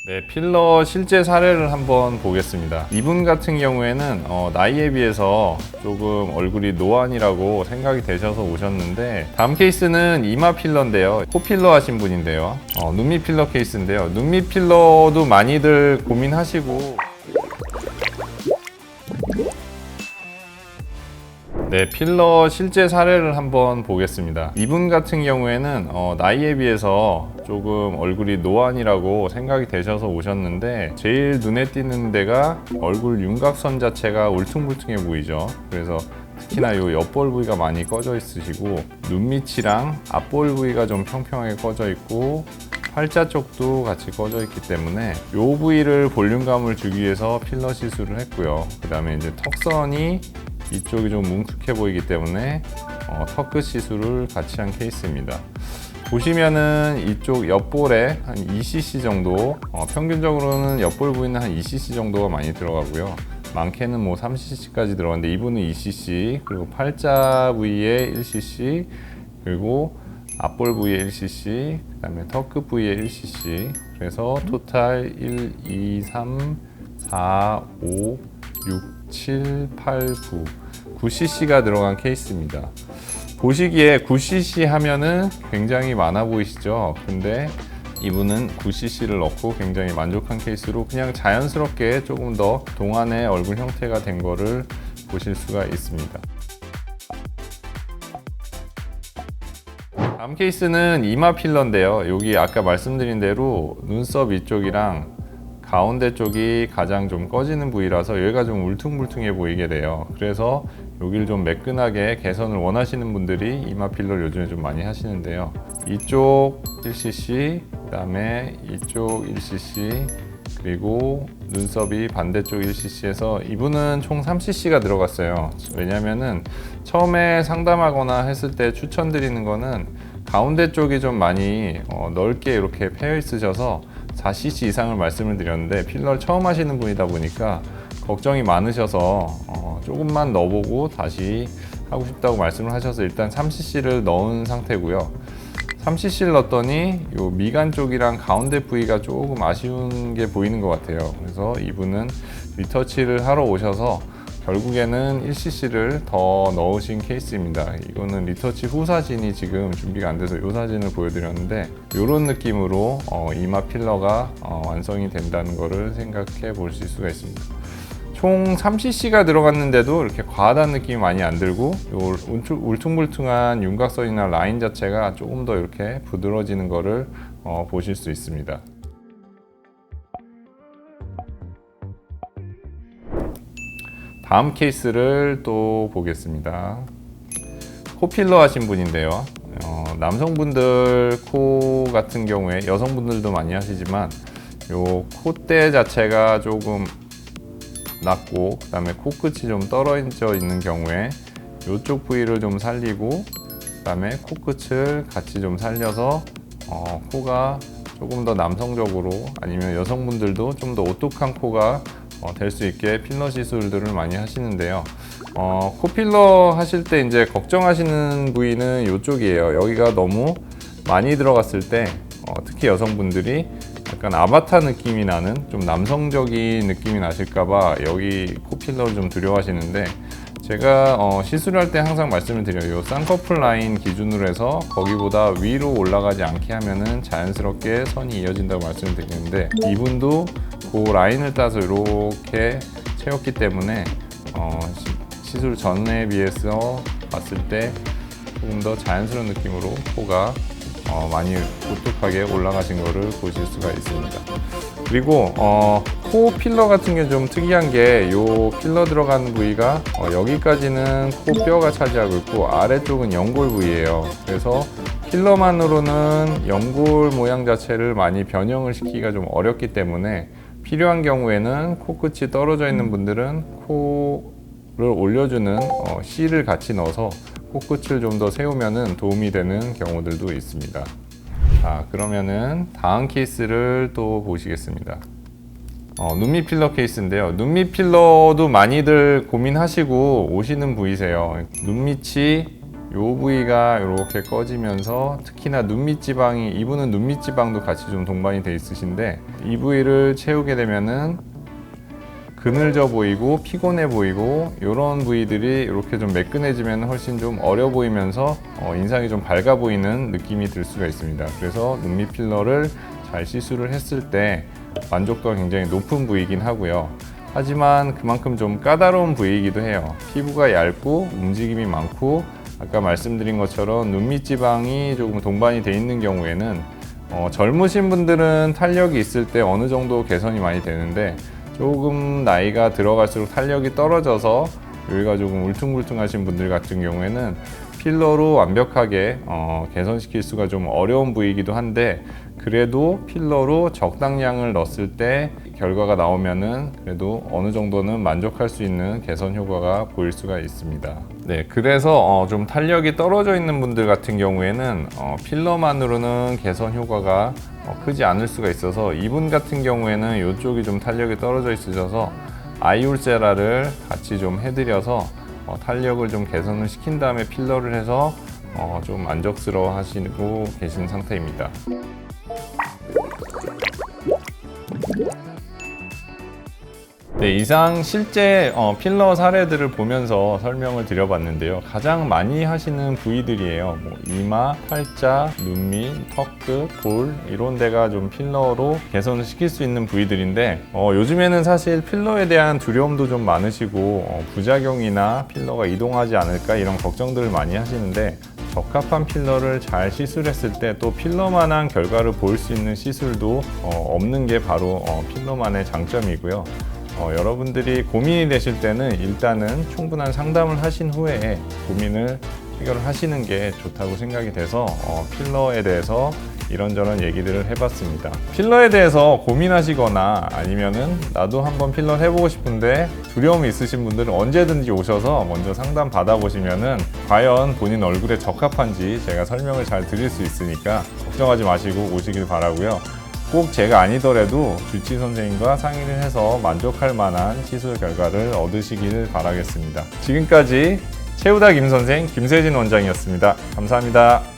네, 필러 실제 사례를 한번 보겠습니다. 이분 같은 경우에는 나이에 비해서 조금 얼굴이 노안이라고 생각이 되셔서 오셨는데, 다음 케이스는 이마 필러인데요. 코 필러 하신 분인데요. 눈밑 필러 케이스인데요. 눈밑 필러도 많이들 고민하시고, 네, 필러 실제 사례를 한번 보겠습니다. 이분 같은 경우에는 나이에 비해서 조금 얼굴이 노안이라고 생각이 되셔서 오셨는데, 제일 눈에 띄는 데가 얼굴 윤곽선 자체가 울퉁불퉁해 보이죠. 그래서 특히나 이 옆볼 부위가 많이 꺼져 있으시고, 눈밑이랑 앞볼 부위가 좀 평평하게 꺼져 있고, 팔자 쪽도 같이 꺼져 있기 때문에 이 부위를 볼륨감을 주기 위해서 필러 시술을 했고요. 그 다음에 이제 턱선이 이쪽이 좀 뭉툭해 보이기 때문에 턱끝 시술을 같이 한 케이스입니다. 보시면은 이쪽 옆볼에 한 2cc 정도, 평균적으로는 옆볼 부위는 한 2cc 정도가 많이 들어가고요. 많게는 뭐 3cc까지 들어가는데 이분은 2cc, 그리고 팔자 부위에 1cc, 그리고 앞볼 부위에 1cc, 그 다음에 턱끝 부위에 1cc, 그래서 토탈 1, 2, 3, 4, 5, 6, 7, 8, 9, 9cc가 들어간 케이스입니다. 보시기에 9cc 하면은 굉장히 많아 보이시죠? 근데 이분은 9cc를 넣고 굉장히 만족한 케이스로 그냥 자연스럽게 조금 더 동안의 얼굴 형태가 된 거를 보실 수가 있습니다. 다음 케이스는 이마 필러인데요. 여기 아까 말씀드린 대로 눈썹 이쪽이랑 가운데 쪽이 가장 좀 꺼지는 부위라서 여기가 좀 울퉁불퉁해 보이게 돼요. 그래서 여기를 좀 매끈하게 개선을 원하시는 분들이 이마 필러를 요즘에 좀 많이 하시는데요. 이쪽 1cc, 그 다음에 이쪽 1cc, 그리고 눈썹이 반대쪽 1cc에서 이분은 총 3cc가 들어갔어요. 왜냐면은 처음에 상담하거나 했을 때 추천드리는 거는 가운데 쪽이 좀 많이 넓게 이렇게 패여 있으셔서 4cc 이상을 말씀을 드렸는데, 필러를 처음 하시는 분이다 보니까 걱정이 많으셔서 조금만 넣어보고 다시 하고 싶다고 말씀을 하셔서 일단 3cc를 넣은 상태고요. 3cc를 넣었더니 요 미간 쪽이랑 가운데 부위가 조금 아쉬운 게 보이는 것 같아요. 그래서 이분은 리터치를 하러 오셔서 결국에는 1cc를 더 넣으신 케이스입니다. 이거는 리터치 후 사진이 지금 준비가 안 돼서 이 사진을 보여드렸는데, 이런 느낌으로 이마 필러가 완성이 된다는 것을 생각해 보실 수가 있습니다. 총 3cc가 들어갔는데도 이렇게 과하다는 느낌이 많이 안 들고, 요 울퉁불퉁한 윤곽선이나 라인 자체가 조금 더 이렇게 부드러워지는 것을 보실 수 있습니다. 다음 케이스를 또 보겠습니다. 코 필러 하신 분인데요. 남성분들 코 같은 경우에, 여성분들도 많이 하시지만 요 콧대 자체가 조금 낮고 그 다음에 코끝이 좀 떨어져 있는 경우에 이쪽 부위를 좀 살리고, 그 다음에 코끝을 같이 좀 살려서 코가 조금 더 남성적으로, 아니면 여성분들도 좀 더 오똑한 코가 될 수 있게 필러 시술들을 많이 하시는데요. 코 필러 하실 때 이제 걱정하시는 부위는 이쪽이에요. 여기가 너무 많이 들어갔을 때 특히 여성분들이 약간 아바타 느낌이 나는, 좀 남성적인 느낌이 나실까봐 여기 코 필러를 좀 두려워하시는데, 제가 시술할 때 항상 말씀을 드려요. 쌍꺼풀 라인 기준으로 해서 거기보다 위로 올라가지 않게 하면은 자연스럽게 선이 이어진다고 말씀을 드리는데, 이분도 그 라인을 따서 이렇게 채웠기 때문에 시술 전에 비해서 봤을 때 조금 더 자연스러운 느낌으로 코가 많이 오똑하게 올라가신 것을 보실 수가 있습니다. 그리고 코 필러 같은 게 좀 특이한 게, 요 필러 들어간 부위가 여기까지는 코뼈가 차지하고 있고 아래쪽은 연골 부위예요. 그래서 필러만으로는 연골 모양 자체를 많이 변형을 시키기가 좀 어렵기 때문에, 필요한 경우에는 코끝이 떨어져 있는 분들은 코를 올려주는 C를 같이 넣어서 코끝을 좀 더 세우면 도움이 되는 경우들도 있습니다. 자, 그러면은 다음 케이스를 또 보시겠습니다. 눈밑 필러 케이스인데요. 눈밑 필러도 많이들 고민하시고 오시는 부위세요. 눈밑이 요 부위가 이렇게 꺼지면서 특히나 눈 밑 지방이, 이분은 눈 밑 지방도 같이 좀 동반이 돼 있으신데 이 부위를 채우게 되면은 그늘져 보이고 피곤해 보이고 이런 부위들이 이렇게 좀 매끈해지면 훨씬 좀 어려 보이면서 인상이 좀 밝아 보이는 느낌이 들 수가 있습니다. 그래서 눈밑 필러를 잘 시술을 했을 때 만족도가 굉장히 높은 부위이긴 하고요. 하지만 그만큼 좀 까다로운 부위이기도 해요. 피부가 얇고 움직임이 많고 아까 말씀드린 것처럼 눈밑 지방이 조금 동반이 돼 있는 경우에는 젊으신 분들은 탄력이 있을 때 어느 정도 개선이 많이 되는데 조금 나이가 들어갈수록 탄력이 떨어져서 여기가 조금 울퉁불퉁하신 분들 같은 경우에는 필러로 완벽하게 개선시킬 수가 좀 어려운 부위이기도 한데 그래도 필러로 적당량을 넣었을 때 결과가 나오면은 그래도 어느 정도는 만족할 수 있는 개선 효과가 보일 수가 있습니다. 네, 그래서 좀 탄력이 떨어져 있는 분들 같은 경우에는 필러만으로는 개선 효과가 크지 않을 수가 있어서 이분 같은 경우에는 이쪽이 좀 탄력이 떨어져 있으셔서 아이올세라를 같이 좀 해드려서 탄력을 좀 개선을 시킨 다음에 필러를 해서 좀 만족스러워 하시고 계신 상태입니다. 네, 이상 실제 필러 사례들을 보면서 설명을 드려봤는데요. 가장 많이 하시는 부위들이에요. 뭐 이마, 팔자, 눈밑, 턱끝, 볼 이런 데가 좀 필러로 개선을 시킬 수 있는 부위들인데 요즘에는 사실 필러에 대한 두려움도 좀 많으시고 부작용이나 필러가 이동하지 않을까 이런 걱정들을 많이 하시는데 적합한 필러를 잘 시술했을 때 또 필러만한 결과를 보일 수 있는 시술도 없는 게 바로 필러만의 장점이고요. 여러분들이 고민이 되실 때는 일단은 충분한 상담을 하신 후에 고민을 해결을 하시는 게 좋다고 생각이 돼서 필러에 대해서 이런저런 얘기들을 해봤습니다. 필러에 대해서 고민하시거나 아니면은 나도 한번 필러 해보고 싶은데 두려움이 있으신 분들은 언제든지 오셔서 먼저 상담 받아보시면은 과연 본인 얼굴에 적합한지 제가 설명을 잘 드릴 수 있으니까 걱정하지 마시고 오시길 바라고요. 꼭 제가 아니더라도 주치 선생님과 상의를 해서 만족할 만한 시술 결과를 얻으시길 바라겠습니다. 지금까지 채우다 김선생 김세진 원장이었습니다. 감사합니다.